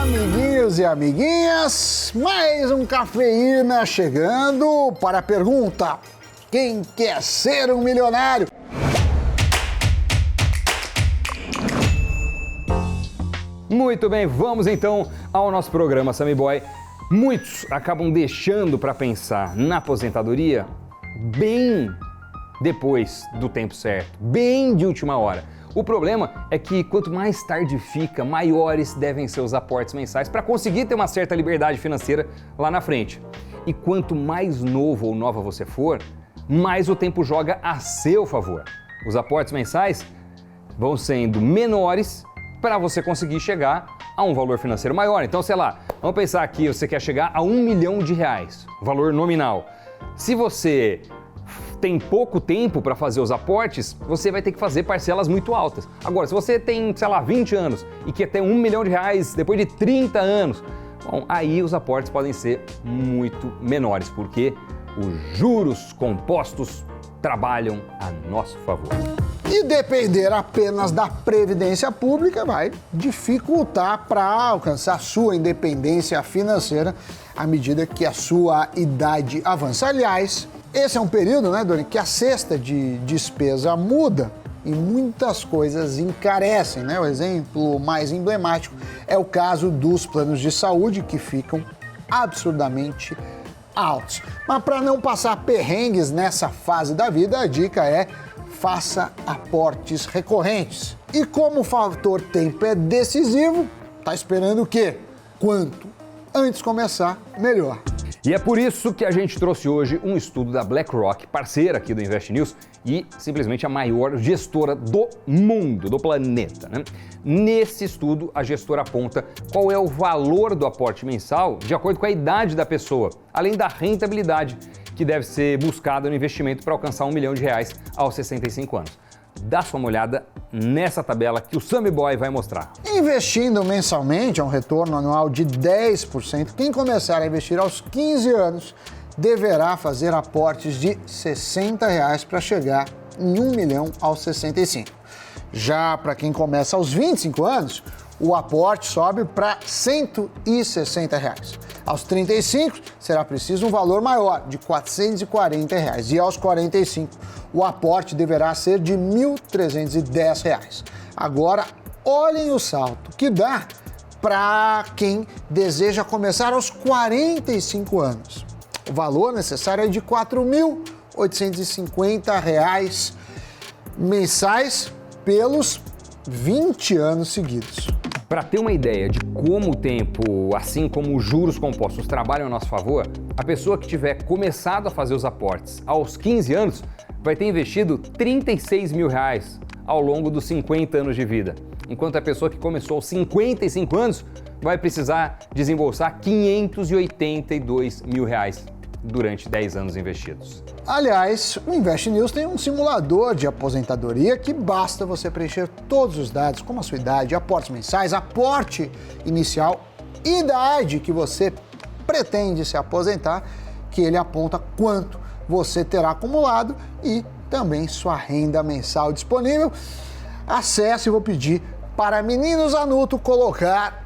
Amiguinhos e amiguinhas, mais um Cafeína chegando para a pergunta: quem quer ser um milionário? Muito bem, vamos então ao nosso programa, Sammy Boy. Muitos acabam deixando para pensar na aposentadoria bem depois do tempo certo, bem de última hora. O problema é que quanto mais tarde fica, maiores devem ser os aportes mensais para conseguir ter uma certa liberdade financeira lá na frente. E quanto mais novo ou nova você for, mais o tempo joga a seu favor. Os aportes mensais vão sendo menores para você conseguir chegar a um valor financeiro maior. Então, sei lá, vamos pensar aqui, você quer chegar a R$1 milhão, valor nominal. Se você tem pouco tempo para fazer os aportes, você vai ter que fazer parcelas muito altas. Agora, se você tem, sei lá, 20 anos e quer ter R$1 milhão depois de 30 anos, bom, aí os aportes podem ser muito menores, porque os juros compostos trabalham a nosso favor. E depender apenas da previdência pública vai dificultar para alcançar sua independência financeira à medida que a sua idade avança. Aliás, esse é um período, né, Doni, que a cesta de despesa muda e muitas coisas encarecem, né? O exemplo mais emblemático é o caso dos planos de saúde, que ficam absurdamente altos. Mas para não passar perrengues nessa fase da vida, a dica é: faça aportes recorrentes. E como o fator tempo é decisivo, tá esperando o quê? Quanto antes começar, melhor. E é por isso que a gente trouxe hoje um estudo da BlackRock, parceira aqui do Invest News e simplesmente a maior gestora do mundo, do planeta, né? Nesse estudo, a gestora aponta qual é o valor do aporte mensal de acordo com a idade da pessoa, além da rentabilidade que deve ser buscada no investimento para alcançar R$1 milhão aos 65 anos. Dá só uma olhada nessa tabela que o Sammy Boy vai mostrar. Investindo mensalmente a um retorno anual de 10%, quem começar a investir aos 15 anos deverá fazer aportes de R$ 60 para chegar em R$1 milhão aos 65. Já para quem começa aos 25 anos, o aporte sobe para R$ 160. Aos 35, será preciso um valor maior, de R$ 440. E aos 45, o aporte deverá ser de R$ 1.310. Agora, olhem o salto que dá para quem deseja começar aos 45 anos. O valor necessário é de R$ 4.850 mensais pelos 20 anos seguidos. Para ter uma ideia de como o tempo, assim como os juros compostos, trabalham a nosso favor, a pessoa que tiver começado a fazer os aportes aos 15 anos vai ter investido R$ 36 mil ao longo dos 50 anos de vida, enquanto a pessoa que começou aos 55 anos vai precisar desembolsar R$ 582 mil durante 10 anos investidos. Aliás, o Invest News tem um simulador de aposentadoria que basta você preencher todos os dados, como a sua idade, aportes mensais, aporte inicial, idade que você pretende se aposentar, que ele aponta quanto você terá acumulado e também sua renda mensal disponível. Acesse, eu vou pedir para Meninos Anuto colocar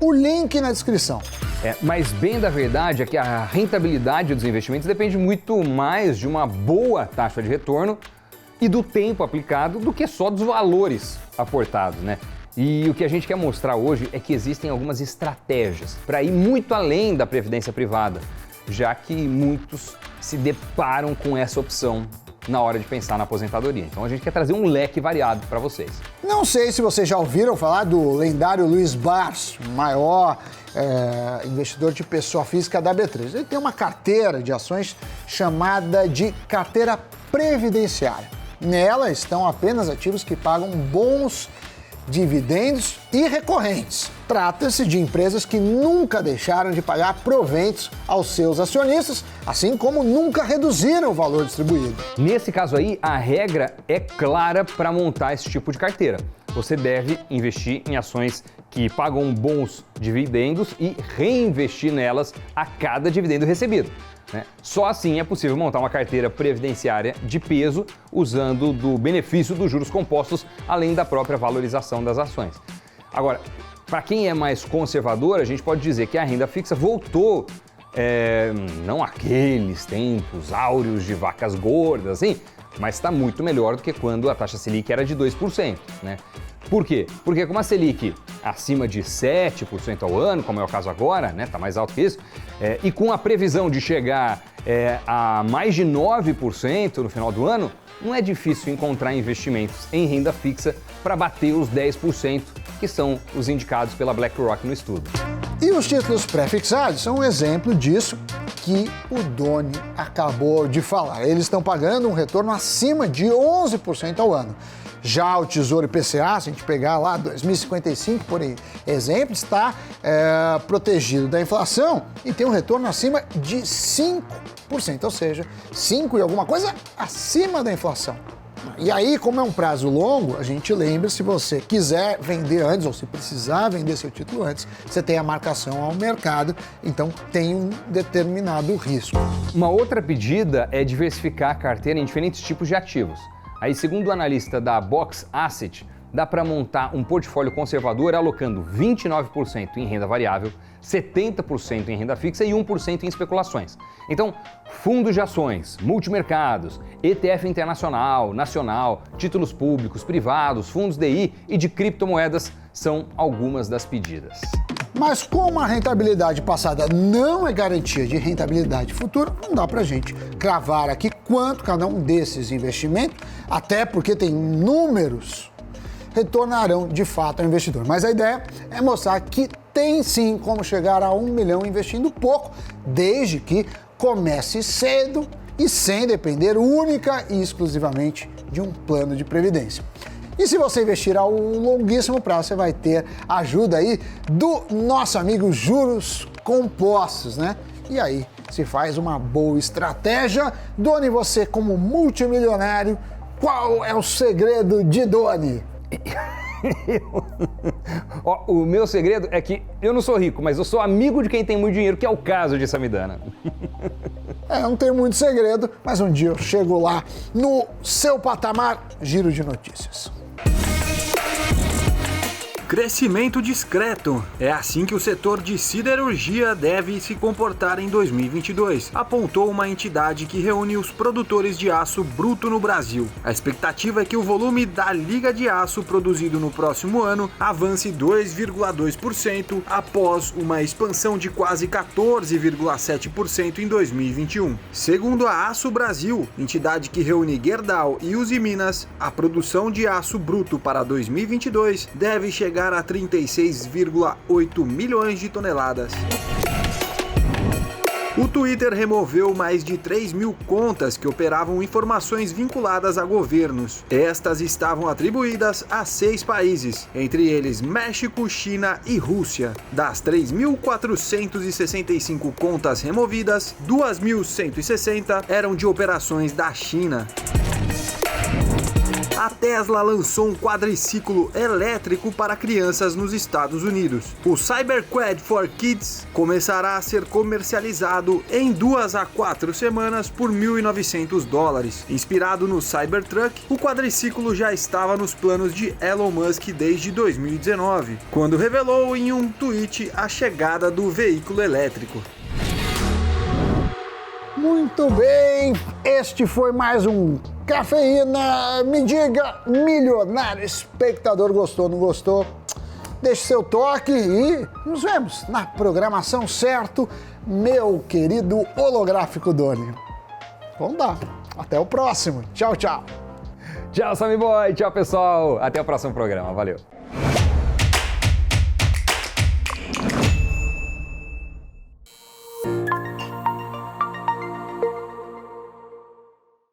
o link na descrição. Mas bem da verdade é que a rentabilidade dos investimentos depende muito mais de uma boa taxa de retorno e do tempo aplicado do que só dos valores aportados, né? E o que a gente quer mostrar hoje é que existem algumas estratégias para ir muito além da previdência privada, já que muitos se deparam com essa opção na hora de pensar na aposentadoria. Então a gente quer trazer um leque variado para vocês. Não sei se vocês já ouviram falar do lendário Luiz Barsi, maior investidor de pessoa física da B3. Ele tem uma carteira de ações chamada de carteira previdenciária. Nela estão apenas ativos que pagam bons dividendos e recorrentes. Trata-se de empresas que nunca deixaram de pagar proventos aos seus acionistas, assim como nunca reduziram o valor distribuído. Nesse caso aí, a regra é clara para montar esse tipo de carteira. Você deve investir em ações que pagam bons dividendos e reinvestir nelas a cada dividendo recebido. Só assim é possível montar uma carteira previdenciária de peso usando do benefício dos juros compostos, além da própria valorização das ações. Agora, Para quem é mais conservador, a gente pode dizer que a renda fixa voltou, não aqueles tempos áureos de vacas gordas, assim, mas está muito melhor do que quando a taxa Selic era de 2%, né? Por quê? Porque com a Selic acima de 7% ao ano, como é o caso agora, né, tá mais alto que isso, e com a previsão de chegar a mais de 9% no final do ano, não é difícil encontrar investimentos em renda fixa para bater os 10%, que são os indicados pela BlackRock no estudo. E os títulos pré-fixados são um exemplo disso que o Doni acabou de falar. Eles estão pagando um retorno acima de 11% ao ano. Já o Tesouro IPCA, se a gente pegar lá 2055, por exemplo, está protegido da inflação e tem um retorno acima de 5%, ou seja, 5 e alguma coisa acima da inflação. E aí, como é um prazo longo, a gente lembra, se você quiser vender antes ou se precisar vender seu título antes, você tem a marcação ao mercado, então tem um determinado risco. Uma outra pedida é diversificar a carteira em diferentes tipos de ativos. Aí, segundo o analista da Box Asset, dá para montar um portfólio conservador alocando 29% em renda variável, 70% em renda fixa e 1% em especulações. Então, fundos de ações, multimercados, ETF internacional, nacional, títulos públicos, privados, fundos DI e de criptomoedas são algumas das pedidas. Mas como a rentabilidade passada não é garantia de rentabilidade futura, não dá pra gente cravar aqui quanto cada um desses investimentos, até porque tem números, retornarão de fato ao investidor. Mas a ideia é mostrar que tem sim como chegar a 1 milhão investindo pouco, desde que comece cedo e sem depender única e exclusivamente de um plano de previdência. E se você investir ao longuíssimo prazo, você vai ter a ajuda aí do nosso amigo Juros Compostos, né? E aí se faz uma boa estratégia. Doni, você como multimilionário, qual é o segredo de Doni? O meu segredo é que eu não sou rico, mas eu sou amigo de quem tem muito dinheiro, que é o caso de Samidana. Não tem muito segredo, mas um dia eu chego lá no seu patamar. Giro de notícias. Crescimento discreto. É assim que o setor de siderurgia deve se comportar em 2022, apontou uma entidade que reúne os produtores de aço bruto no Brasil. A expectativa é que o volume da liga de aço produzido no próximo ano avance 2,2% após uma expansão de quase 14,7% em 2021. Segundo a Aço Brasil, entidade que reúne Gerdau e Usiminas, a produção de aço bruto para 2022 deve chegar a 36,8 milhões de toneladas. O Twitter removeu mais de 3 mil contas que operavam informações vinculadas a governos. Estas estavam atribuídas a 6 países, entre eles México, China e Rússia. Das 3.465 contas removidas, 2.160 eram de operações da China. A Tesla lançou um quadriciclo elétrico para crianças nos Estados Unidos. O Cyberquad for Kids começará a ser comercializado em 2 a 4 semanas por $1.900. Inspirado no Cybertruck, o quadriciclo já estava nos planos de Elon Musk desde 2019, quando revelou em um tweet a chegada do veículo elétrico. Muito bem, este foi mais um Cafeína. Me diga, milionário espectador, gostou, não gostou? Deixe seu toque e nos vemos na programação, certo, meu querido holográfico Doni. Vamos lá, até o próximo. Tchau, tchau. Tchau, Sammy Boy. Tchau, pessoal. Até o próximo programa. Valeu.